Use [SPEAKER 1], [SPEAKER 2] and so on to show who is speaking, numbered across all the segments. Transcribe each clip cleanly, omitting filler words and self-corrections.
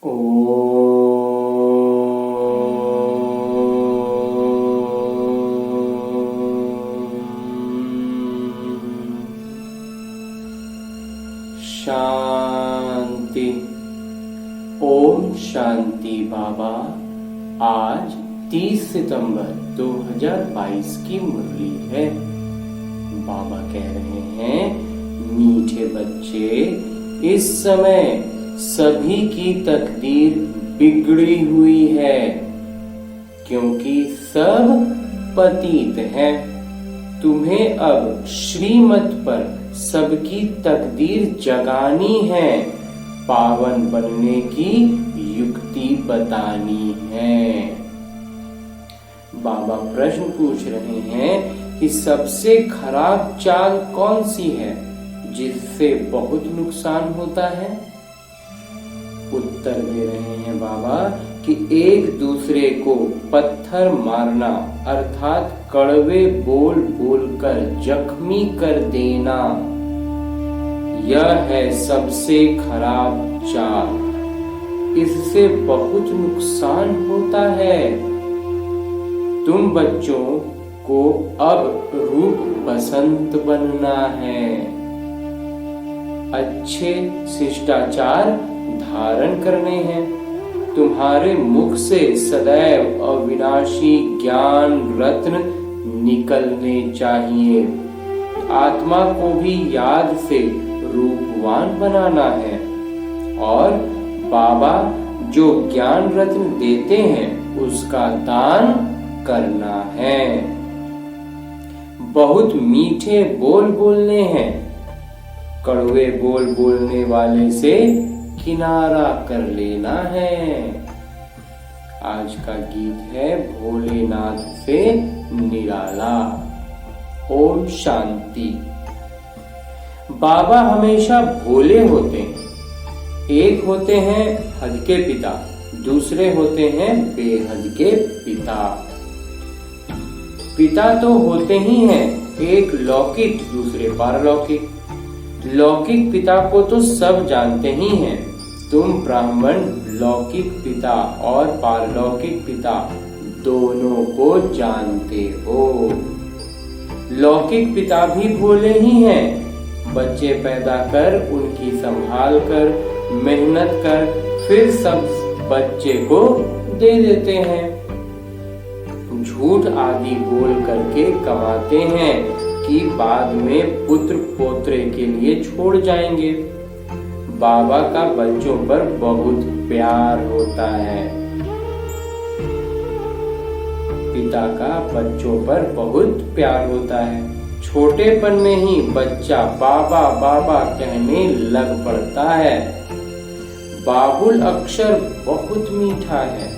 [SPEAKER 1] शांति। ओम शांति बाबा। आज 30 सितंबर 2022 की मुरली है। बाबा कह रहे हैं, मीठे बच्चे, इस समय सभी की तकदीर बिगड़ी हुई है, क्योंकि सब पतित हैं। तुम्हें अब श्रीमत पर सबकी तकदीर जगानी है, पावन बनने की युक्ति बतानी है। बाबा प्रश्न पूछ रहे हैं कि सबसे खराब चाल कौन सी है जिससे बहुत नुकसान होता है। उत्तर दे रहे हैं बाबा कि एक दूसरे को पत्थर मारना अर्थात कड़वे बोल बोलकर जख्मी कर देना, यह है सबसे खराब चाल। इससे बहुत नुकसान होता है। तुम बच्चों को अब रूप बसंत बनना है, अच्छे शिष्टाचार धारण करने हैं। तुम्हारे मुख से सदैव अविनाशी ज्ञान रत्न निकलने चाहिए। आत्मा को भी याद से रूपवान बनाना है और बाबा जो ज्ञान रत्न देते हैं उसका दान करना है। बहुत मीठे बोल बोलने हैं। कड़वे बोल बोलने वाले से किनारा कर लेना है। आज का गीत है भोलेनाथ से निराला। ओम शांति। बाबा हमेशा भोले होते हैं। एक होते हैं हद के पिता, दूसरे होते हैं बेहद के पिता। पिता तो होते ही हैं, एक लौकिक दूसरे पारलौकिक। लौकिक पिता को तो सब जानते ही हैं। तुम ब्राह्मण लौकिक पिता और पारलौकिक पिता दोनों को जानते हो। लौकिक पिता भी भोले ही हैं। बच्चे पैदा कर, उनकी संभाल कर, मेहनत कर, फिर सब बच्चे को दे देते हैं। झूठ आदि बोल करके कमाते हैं कि बाद में पुत्र पोत्रे के लिए छोड़ जाएंगे। बाबा का बच्चों पर बहुत प्यार होता है। पिता का बच्चों पर बहुत प्यार होता है। छोटेपन में ही बच्चा बाबा बाबा कहने लग पड़ता है। बाबुल अक्षर बहुत मीठा है।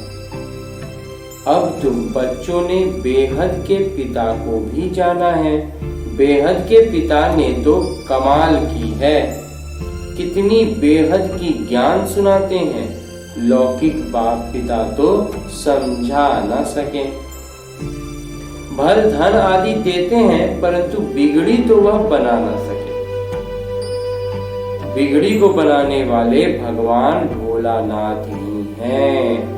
[SPEAKER 1] अब तुम बच्चों ने बेहद के पिता को भी जाना है। बेहद के पिता ने तो कमाल की है। कितनी बेहद की ज्ञान सुनाते हैं। लौकिक बाप पिता तो समझा न सके। भर धन आदि देते हैं, परंतु बिगड़ी तो वह बना न सके। बिगड़ी को बनाने वाले भगवान भोलानाथ ही हैं।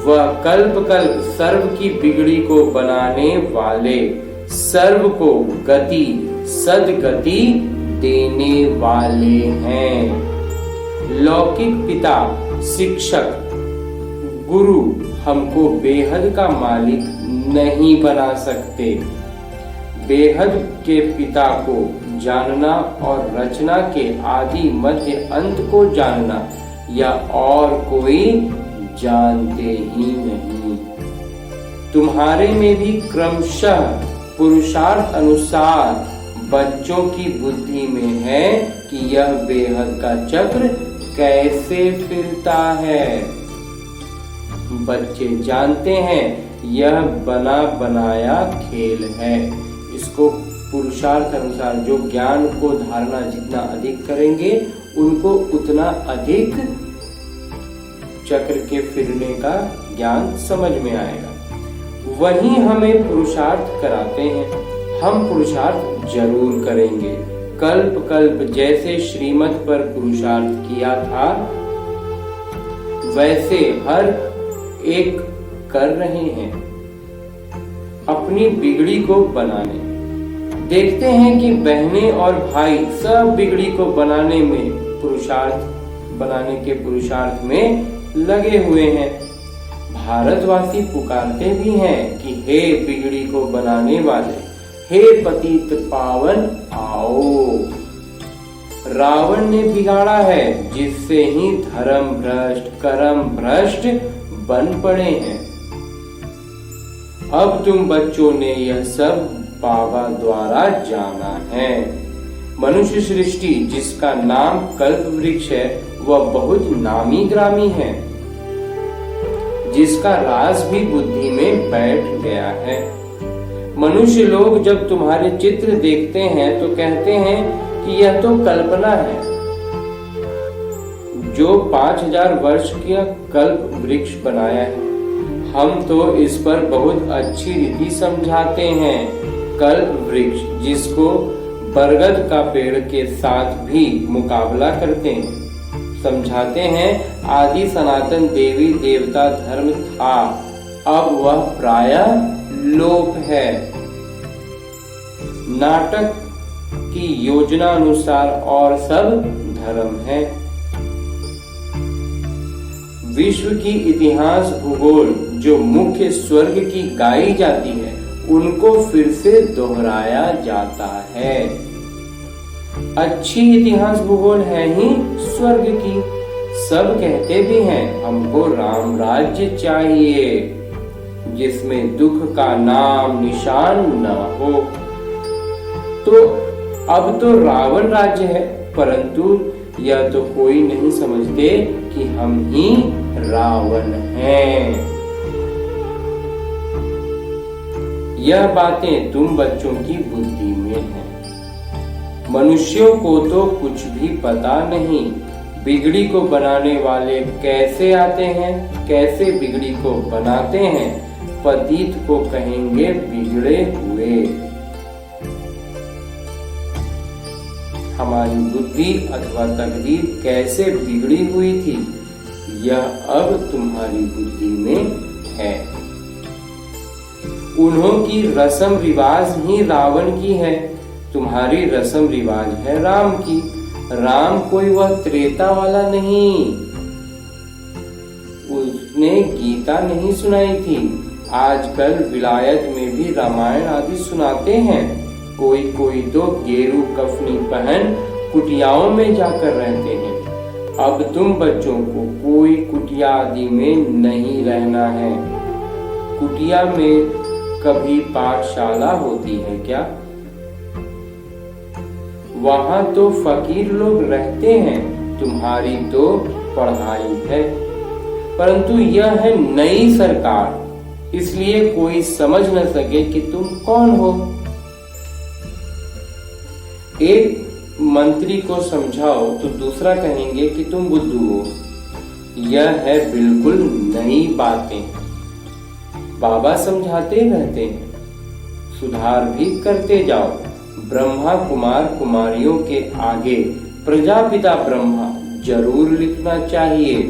[SPEAKER 1] वह कल्प कल्प सर्व की बिगड़ी को बनाने वाले, सर्व को गति सदगति देने वाले हैं। लौकिक पिता शिक्षक गुरु हमको बेहद का मालिक नहीं बना सकते। बेहद के पिता को जानना और रचना के आदि मध्य अंत को जानना या और कोई जानते ही नहीं। तुम्हारे में भी क्रमशः पुरुषार्थ अनुसार बच्चों की बुद्धि में है कि यह बेहद का चक्र कैसे फिरता है। बच्चे जानते हैं यह बना बनाया खेल है। इसको पुरुषार्थ अनुसार जो ज्ञान को धारणा जितना अधिक करेंगे उनको उतना अधिक चक्र के फिरने का ज्ञान समझ में आएगा। वही हमें पुरुषार्थ कराते हैं। हम पुरुषार्थ जरूर करेंगे। कल्प कल्प जैसे श्रीमत पर पुरुषार्थ किया था वैसे हर एक कर रहे हैं अपनी बिगड़ी को बनाने। देखते हैं कि बहनें और भाई सब बिगड़ी को बनाने के पुरुषार्थ में लगे हुए हैं। भारतवासी पुकारते भी हैं कि हे बिगड़ी को बनाने वाले, हे पतित पावन आओ। रावण ने बिगाड़ा है, जिससे ही धर्म भ्रष्ट कर्म भ्रष्ट बन पड़े हैं। अब तुम बच्चों ने यह सब बाबा द्वारा जाना है। मनुष्य सृष्टि जिसका नाम कल्प वृक्ष है, वह बहुत नामी ग्रामी है, जिसका राज भी बुद्धि में बैठ गया है। मनुष्य लोग जब तुम्हारे चित्र देखते हैं तो कहते हैं कि यह तो कल्पना है। जो 5000 वर्ष का कल्प वृक्ष बनाया है, हम तो इस पर बहुत अच्छी रीति समझाते हैं। कल्प वृक्ष जिसको बरगद का पेड़ के साथ भी मुकाबला करते हैं, समझाते हैं आदि सनातन देवी देवता धर्म था, अब वह प्रायः लोप है। नाटक की योजना अनुसार और सब धर्म है। विश्व की इतिहास भूगोल जो मुख्य स्वर्ग की गाई जाती है, उनको फिर से दोहराया जाता है। अच्छी इतिहास भूगोल है ही स्वर्ग की। सब कहते भी हैं हमको राम राज्य चाहिए, जिसमें दुख का नाम निशान न हो। तो अब तो रावण राज्य है, परंतु यह तो कोई नहीं समझते कि हम ही रावण हैं। यह बातें तुम बच्चों की बुद्धि में हैं। मनुष्यों को तो कुछ भी पता नहीं। बिगड़ी को बनाने वाले कैसे आते हैं, कैसे बिगड़ी को बनाते हैं, पतित को कहेंगे बिगड़े हुए। हमारी बुद्धि अथवा तकदीर कैसे बिगड़ी हुई थी, यह अब तुम्हारी बुद्धि में है। उन्हों की रस्म रिवाज ही रावण की है, तुम्हारी रस्म रिवाज है राम की। राम कोई वह त्रेता वाला नहीं, उसने गीता नहीं सुनाई थी। आजकल विलायत में भी रामायण आदि सुनाते हैं। कोई कोई तो गेरू कफनी पहन कुटियाओं में जाकर रहते हैं। अब तुम बच्चों को कोई कुटिया आदि में नहीं रहना है। कुटिया में कभी पाठशाला होती है क्या? वहां तो फकीर लोग रहते हैं, तुम्हारी तो पढ़ाई है। परंतु यह है नई सरकार, इसलिए कोई समझ न सके कि तुम कौन हो। एक मंत्री को समझाओ तो दूसरा कहेंगे कि तुम बुद्धू हो। यह है बिल्कुल नई बातें। बाबा समझाते रहते हैं, सुधार भी करते जाओ। ब्रह्मा कुमार कुमारियों के आगे प्रजापिता ब्रह्मा जरूर लिखना चाहिए।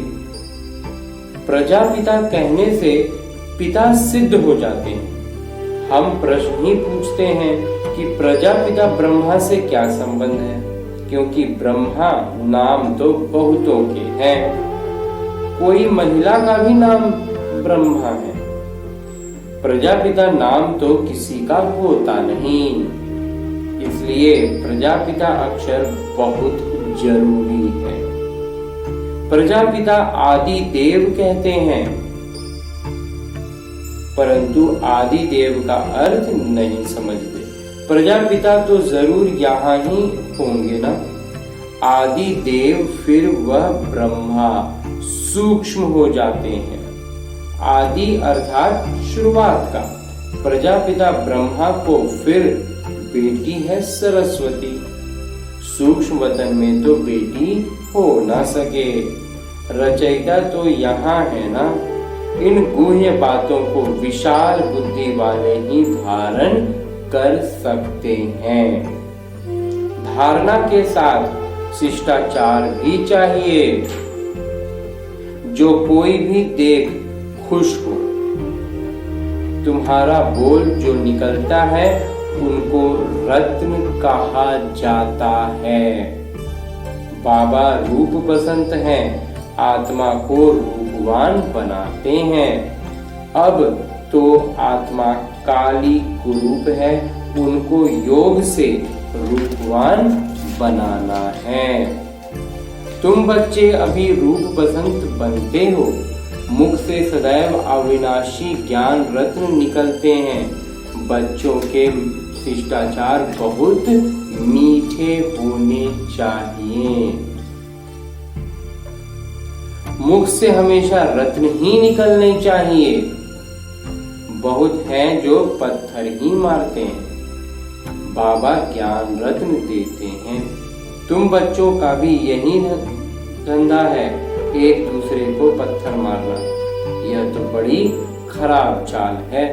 [SPEAKER 1] प्रजापिता कहने से पिता सिद्ध हो जाते हैं। हम प्रश्न ही पूछते हैं कि प्रजापिता ब्रह्मा से क्या संबंध है, क्योंकि ब्रह्मा नाम तो बहुतों के हैं। कोई महिला का भी नाम ब्रह्मा है। प्रजापिता नाम तो किसी का होता नहीं, इसलिए प्रजापिता अक्षर बहुत जरूरी है। प्रजापिता आदि देव कहते हैं, परंतु आदि देव का अर्थ नहीं समझते। प्रजापिता तो जरूर यहाँ ही होंगे ना। आदि देव फिर वह ब्रह्मा सूक्ष्म हो जाते हैं। आदि अर्थात शुरुआत का। प्रजापिता ब्रह्मा को फिर बेटी है सरस्वती। सूक्ष्म वतन में तो बेटी हो ना सके। रचयिता तो यहाँ है ना। इन गुह्य बातों को विशाल बुद्धि वाले ही धारण कर सकते हैं। धारणा के साथ शिष्टाचार भी चाहिए। जो कोई भी देख खुश हो। तुम्हारा बोल जो निकलता है उनको रत्न कहा जाता है। बाबा रूप पसंद हैं, आत्मा को रूपवान बनाते हैं। अब तो आत्मा काली कुरूप है, उनको योग से रूपवान बनाना है। तुम बच्चे अभी रूप पसंद बनते हो, मुख से सदैव अविनाशी ज्ञान रत्न निकलते हैं। बच्चों के शिष्टाचार बहुत मीठे होने चाहिए। मुख से हमेशा रत्न ही निकलने चाहिए। बहुत हैं जो पत्थर ही मारते हैं, बाबा ज्ञान रत्न देते हैं। तुम बच्चों का भी यही धंधा है, एक दूसरे को पत्थर मारना। यह तो बड़ी खराब चाल है,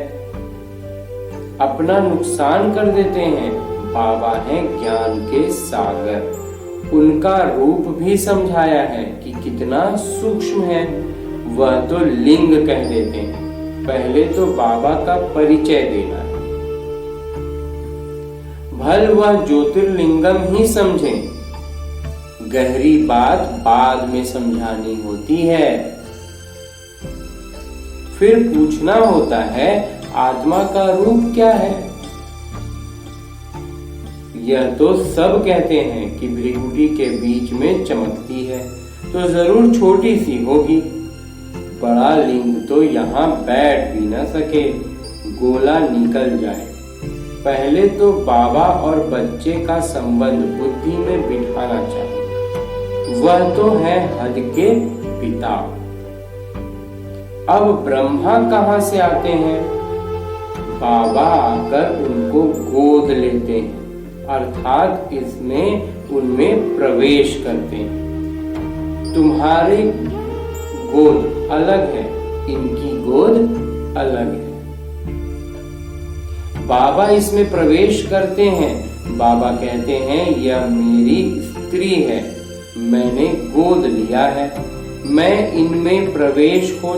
[SPEAKER 1] अपना नुकसान कर देते हैं। बाबा हैं ज्ञान के सागर, उनका रूप भी समझाया है कि कितना सूक्ष्म है। वह तो लिंग कह देते हैं, पहले तो बाबा का परिचय देना है। भल वह ज्योतिर्लिंगम ही समझें, गहरी बात बाद में समझानी होती है। फिर पूछना होता है आत्मा का रूप क्या है। यह तो सब कहते हैं कि भृगुटी के बीच में चमकती है, तो जरूर छोटी सी होगी। बड़ा लिंग तो यहाँ बैठ भी न सके, गोला निकल जाए। पहले तो बाबा और बच्चे का संबंध बुद्धि में बिठाना चाहिए। वह तो है हद के पिता। अब ब्रह्मा कहाँ से आते हैं? बाबा आकर उनको गोद लेते हैं, अर्थात इसमें उनमें प्रवेश करते हैं। तुम्हारे गोद अलग है, इनकी गोद अलग है। बाबा इसमें प्रवेश करते हैं। बाबा कहते हैं यह मेरी स्त्री है, मैंने गोद लिया है, मैं इनमें प्रवेश को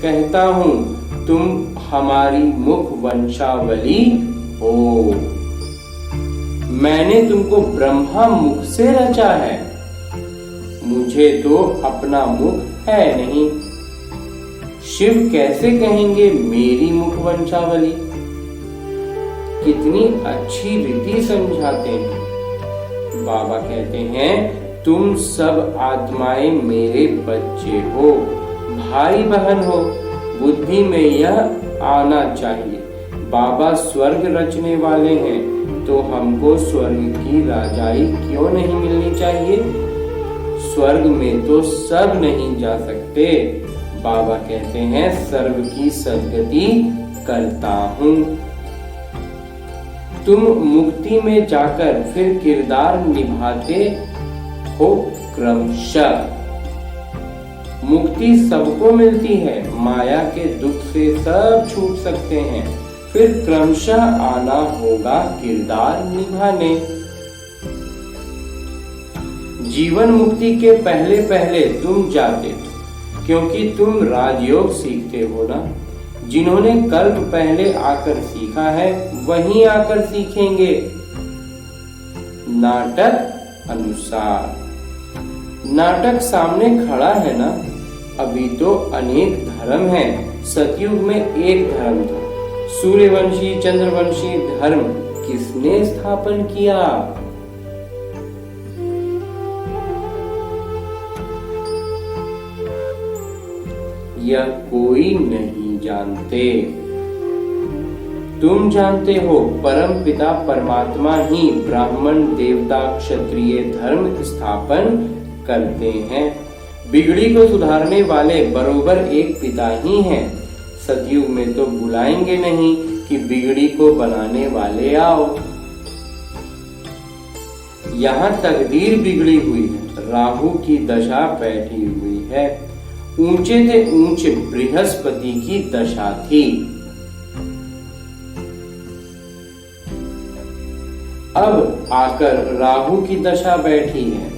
[SPEAKER 1] कहता हूँ, तुम हमारी मुख वंशावली हो। मैंने तुमको ब्रह्मा मुख से रचा है, मुझे तो अपना मुख है नहीं। शिव कैसे कहेंगे मेरी मुख वंशावली? कितनी अच्छी रीति समझाते हैं। बाबा कहते हैं तुम सब आत्माएं मेरे बच्चे हो, भाई बहन हो। बुद्धि में यह आना चाहिए, बाबा स्वर्ग रचने वाले हैं, तो हमको स्वर्ग की राजाई क्यों नहीं मिलनी चाहिए? स्वर्ग में तो सब नहीं जा सकते। बाबा कहते हैं सर्व की सद्गति करता हूँ। तुम मुक्ति में जाकर फिर किरदार निभाते हो क्रमशः। मुक्ति सबको मिलती है, माया के दुख से सब छूट सकते हैं, फिर क्रमशः आना होगा किरदार निभाने। जीवन मुक्ति के पहले पहले तुम जाते हो, क्योंकि तुम राजयोग सीखते हो ना। जिन्होंने कल्प पहले आकर सीखा है वहीं आकर सीखेंगे। नाटक अनुसार नाटक सामने खड़ा है ना। अभी तो अनेक धर्म हैं, सतयुग में एक धर्म था। सूर्यवंशी चंद्रवंशी धर्म किसने स्थापन किया? यह कोई नहीं जानते। तुम जानते हो परम पिता परमात्मा ही ब्राह्मण देवता क्षत्रिय धर्म स्थापन करते हैं। बिगड़ी को सुधारने वाले बरोबर एक पिता ही हैं। सतयुग में तो बुलाएंगे नहीं कि बिगड़ी को बनाने वाले आओ। यहाँ तकदीर बिगड़ी हुई है, राहु की दशा बैठी हुई है। ऊंचे से ऊंचे बृहस्पति की दशा थी। अब आकर राहु की दशा बैठी है।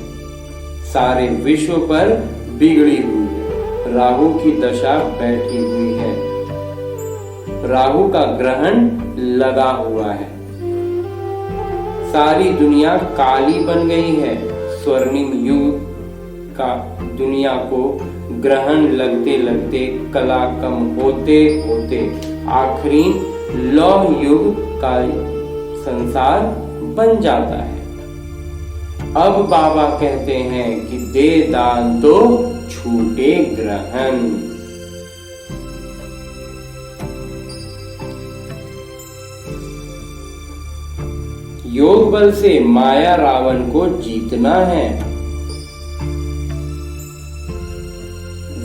[SPEAKER 1] सारे विश्व पर बिगड़ी हुई है। राहु की दशा बैठी हुई है। राहु का ग्रहण लगा हुआ है। सारी दुनिया काली बन गई है। स्वर्णिम युग का दुनिया को ग्रहण लगते लगते, कला कम होते होते आखिरी लौह युग का संसार बन जाता है। अब बाबा कहते हैं कि दे दान तो छूटे ग्रहण। योग बल से माया रावण को जीतना है।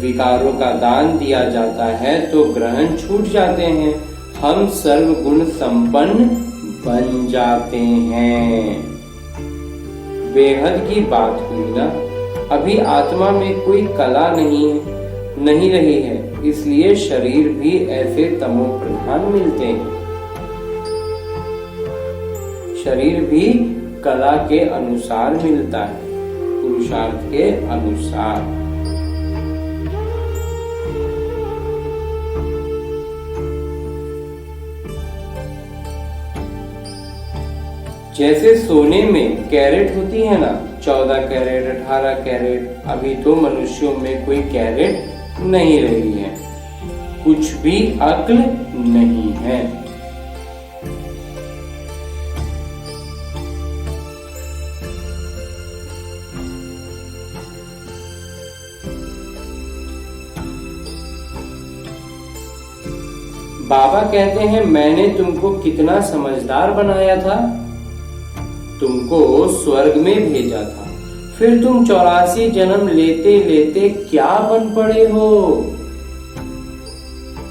[SPEAKER 1] विकारों का दान दिया जाता है तो ग्रहण छूट जाते हैं। हम सर्वगुण संपन्न बन जाते हैं। बेहद की बात हुई ना। अभी आत्मा में कोई कला नहीं रही है, इसलिए शरीर भी ऐसे तमो प्रधान मिलते हैं। शरीर भी कला के अनुसार मिलता है, पुरुषार्थ के अनुसार। जैसे सोने में कैरेट होती है ना, 14 कैरेट, 18 कैरेट, अभी तो मनुष्यों में कोई कैरेट नहीं रही है। कुछ भी अक्ल नहीं है। बाबा कहते हैं, मैंने तुमको कितना समझदार बनाया था, तुमको स्वर्ग में भेजा था, फिर तुम 84 जन्म लेते लेते क्या बन पड़े हो।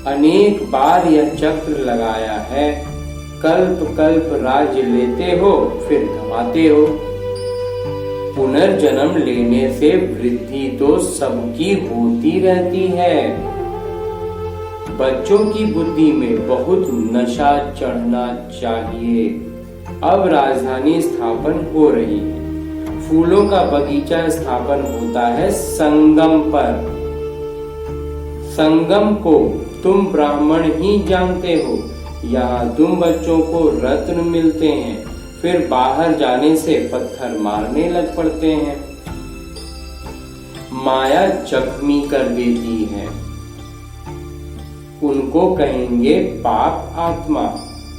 [SPEAKER 1] अनेक बार यह चक्र लगाया है। कल्प कल्प राज्य लेते हो, फिर गंवाते हो। पुनर्जन्म लेने से वृद्धि तो सबकी होती रहती है। बच्चों की बुद्धि में बहुत नशा चढ़ना चाहिए। अब राजधानी स्थापन हो रही है। फूलों का बगीचा स्थापन होता है संगम पर। संगम को तुम ब्राह्मण ही जानते हो। यहाँ तुम बच्चों को रत्न मिलते हैं, फिर बाहर जाने से पत्थर मारने लग पड़ते हैं। माया जख्मी कर देती है। उनको कहेंगे पाप आत्मा।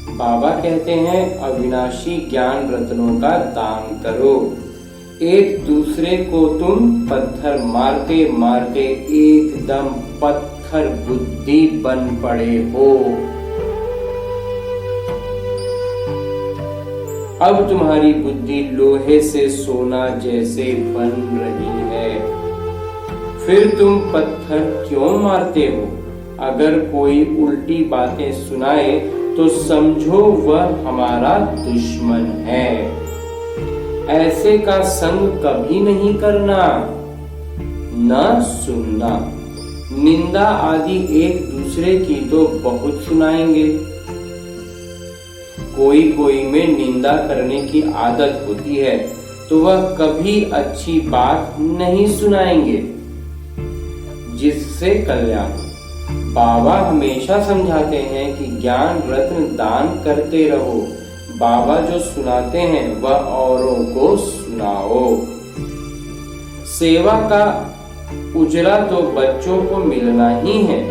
[SPEAKER 1] बाबा कहते हैं, अविनाशी ज्ञान रत्नों का दान करो। एक दूसरे को तुम पत्थर मारते मारते एकदम पत्थर बुद्धि बन पड़े हो। अब तुम्हारी बुद्धि लोहे से सोना जैसे बन रही है। फिर तुम पत्थर क्यों मारते हो? अगर कोई उल्टी बातें सुनाए तो समझो वह हमारा दुश्मन है। ऐसे का संग कभी नहीं करना, न सुनना। निंदा आदि एक दूसरे की तो बहुत सुनाएंगे। कोई कोई में निंदा करने की आदत होती है तो वह कभी अच्छी बात नहीं सुनाएंगे जिससे कल्याण। बाबा हमेशा समझाते हैं कि ज्ञान रत्न दान करते रहो। बाबा जो सुनाते हैं वह औरों को सुनाओ। सेवा का उजरा तो बच्चों को मिलना ही है।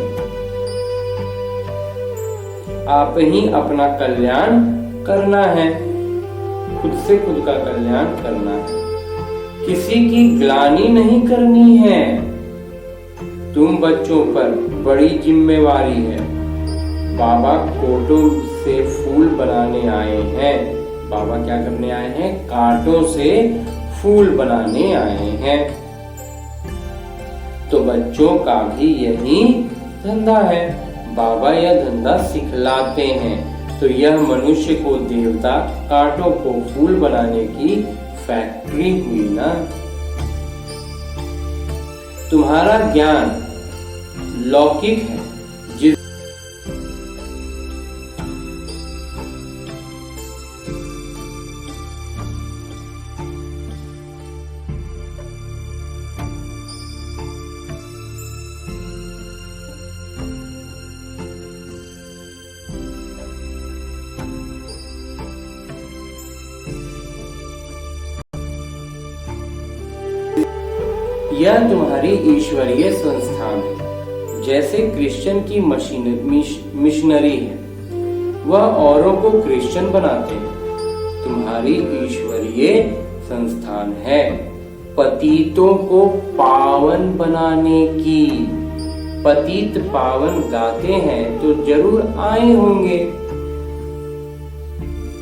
[SPEAKER 1] आप ही अपना कल्याण करना है, खुद से खुद का कल्याण करना है। किसी की ग्लानि नहीं करनी है। तुम बच्चों पर बड़ी जिम्मेवारी है। बाबा कोटों से फूल बनाने आए हैं। बाबा क्या करने आए हैं? कांटों से फूल बनाने आए हैं। तो बच्चों का भी यही धंधा है। बाबा यह धंधा सिखलाते हैं। तो यह मनुष्य को देवता, कांटों को फूल बनाने की फैक्ट्री हुई ना। तुम्हारा ज्ञान लौकिक है। जिस यह तुम्हारी ईश्वरीय संस्थान है। जैसे क्रिश्चियन की मिशनरी है, वह औरों को क्रिश्चियन बनाते हैं, तुम्हारी ईश्वरीय संस्थान है पतितों को पावन बनाने की। पतित पावन गाते हैं तो जरूर आए होंगे,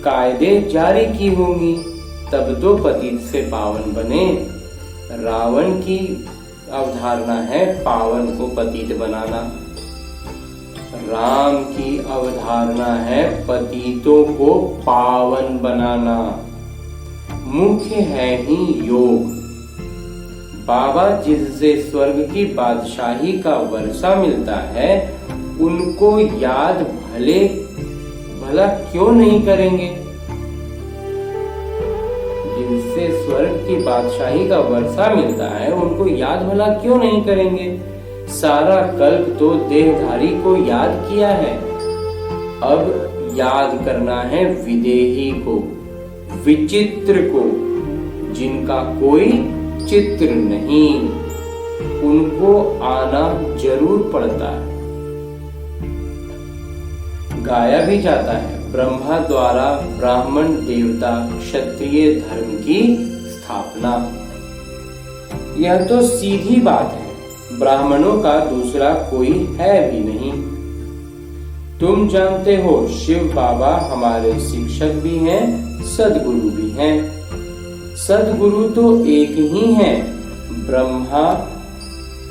[SPEAKER 1] कायदे जारी की होंगी, तब तो पतित से पावन बने। रावण की अवधारणा है पावन को पतित बनाना, राम की अवधारणा है पतितों को पावन बनाना। मुख्य है ही योग। बाबा जिससे स्वर्ग की बादशाही का वर्षा मिलता है, उनको याद भला क्यों नहीं करेंगे? जिनसे स्वर्ग की बादशाही का वर्षा मिलता है, उनको याद भला क्यों नहीं करेंगे? सारा कल्प तो देहधारी को याद किया है, अब याद करना है विदेही को, विचित्र को, जिनका कोई चित्र नहीं, उनको आना जरूर पड़ता है। गाया भी जाता है, ब्रह्मा द्वारा ब्राह्मण देवता क्षत्रिय धर्म की स्थापना। यह तो सीधी बात है, ब्राह्मणों का दूसरा कोई है भी नहीं। तुम जानते हो शिव बाबा हमारे शिक्षक भी हैं, सदगुरु भी हैं। सदगुरु तो एक ही हैं, ब्रह्मा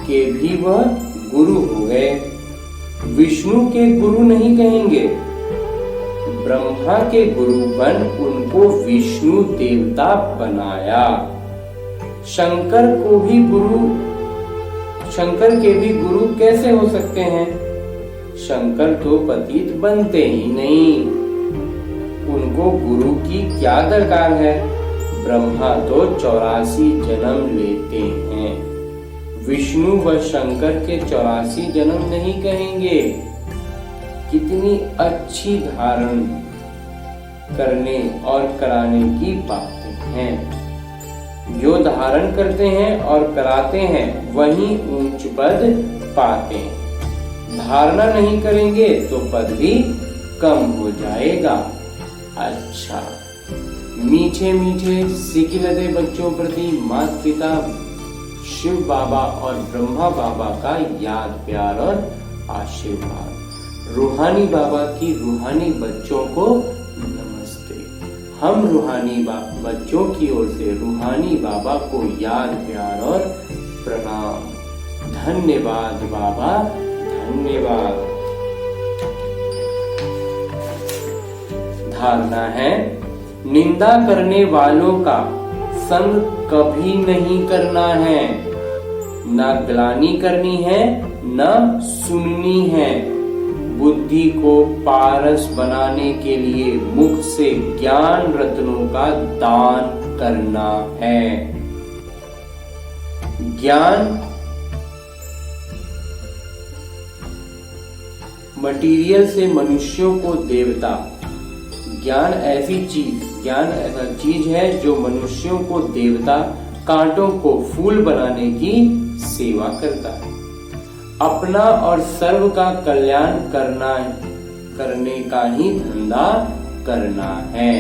[SPEAKER 1] के भी वह गुरु हो गए। विष्णु के गुरु नहीं कहेंगे, ब्रह्मा के गुरु बन उनको विष्णु देवता बनाया। शंकर के भी गुरु कैसे हो सकते हैं? शंकर तो पतित बनते ही नहीं, उनको गुरु की क्या दरकार है? ब्रह्मा तो 84 जन्म लेते हैं, विष्णु व शंकर के 84 जन्म नहीं कहेंगे। कितनी अच्छी धारण करने और कराने की बातें हैं। जो धारण करते हैं और कराते हैं, वही ऊंच पद पाते हैं। धारणा नहीं करेंगे तो पद भी कम हो जाएगा। अच्छा, मीठे मीठे सिकिलते बच्चों प्रति माता पिता शिव बाबा और ब्रह्मा बाबा का याद प्यार और आशीर्वाद। रूहानी बाबा की रूहानी बच्चों को नमस्ते। हम रूहानी बच्चों की ओर से रूहानी बाबा को याद प्यार और प्रणाम। धन्यवाद बाबा, धन्यवाद। धारणा है, निंदा करने वालों का संग कभी नहीं करना है, न ग्लानि करनी है न सुननी है। बुद्धि को पारस बनाने के लिए मुख से ज्ञान रत्नों का दान करना है। ज्ञान मटीरियल से मनुष्यों को देवता। ज्ञान ऐसा चीज है जो मनुष्यों को देवता, कांटों को फूल बनाने की सेवा करता है। अपना और सर्व का कल्याण करने का ही धंधा करना है।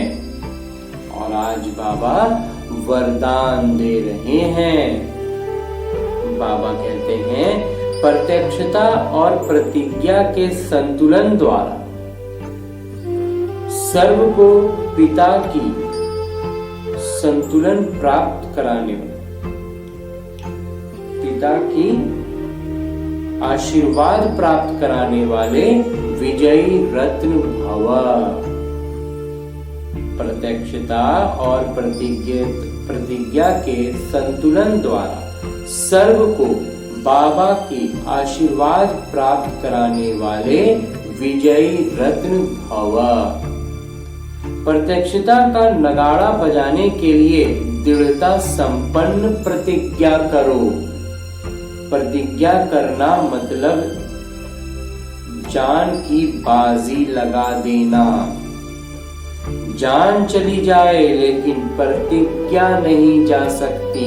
[SPEAKER 1] और आज बाबा वरदान दे रहे हैं। बाबा कहते हैं, प्रत्यक्षता और प्रतिज्ञा के संतुलन द्वारा सर्व को पिता की संतुलन प्राप्त कराने वाले, पिता की आशीर्वाद प्राप्त कराने वाले विजयी रत्न भव। प्रत्यक्षता और प्रतिज्ञा के संतुलन द्वारा सर्व को बाबा की आशीर्वाद प्राप्त कराने वाले विजयी रत्न भव। प्रत्यक्षता का नगाड़ा बजाने के लिए दृढ़ता संपन्न प्रतिज्ञा करो। प्रतिज्ञा करना मतलब जान की बाजी लगा देना। जान चली जाए लेकिन प्रतिज्ञा नहीं जा सकती।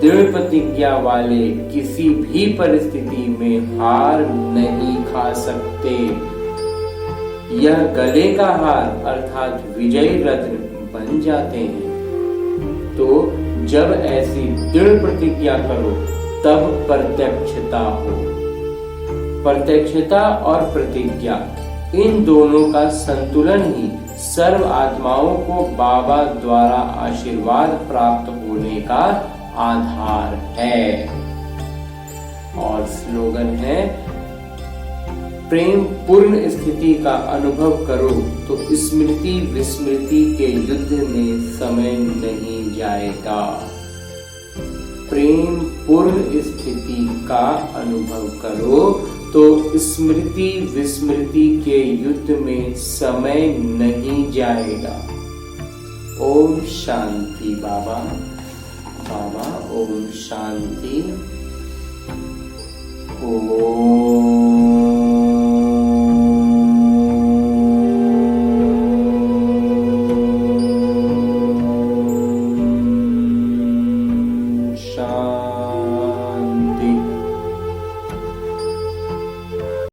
[SPEAKER 1] दृढ़ प्रतिज्ञा वाले किसी भी परिस्थिति में हार नहीं खा सकते। यह गले का हार अर्थात विजय रत्न बन जाते हैं। तो जब ऐसी दृढ़ प्रतिज्ञा करो तब प्रत्यक्षता हो। प्रत्यक्षता और प्रतिज्ञा इन दोनों का संतुलन ही सर्व आत्माओं को बाबा द्वारा आशीर्वाद प्राप्त होने का आधार है। और स्लोगन है, प्रेम पूर्ण स्थिति का अनुभव करो तो स्मृति विस्मृति के युद्ध में समय नहीं जाएगा। प्रेम पूर्ण स्थिति का अनुभव करो तो स्मृति विस्मृति के युद्ध में समय नहीं जाएगा। ओम शांति। बाबा ओम शांति। ओम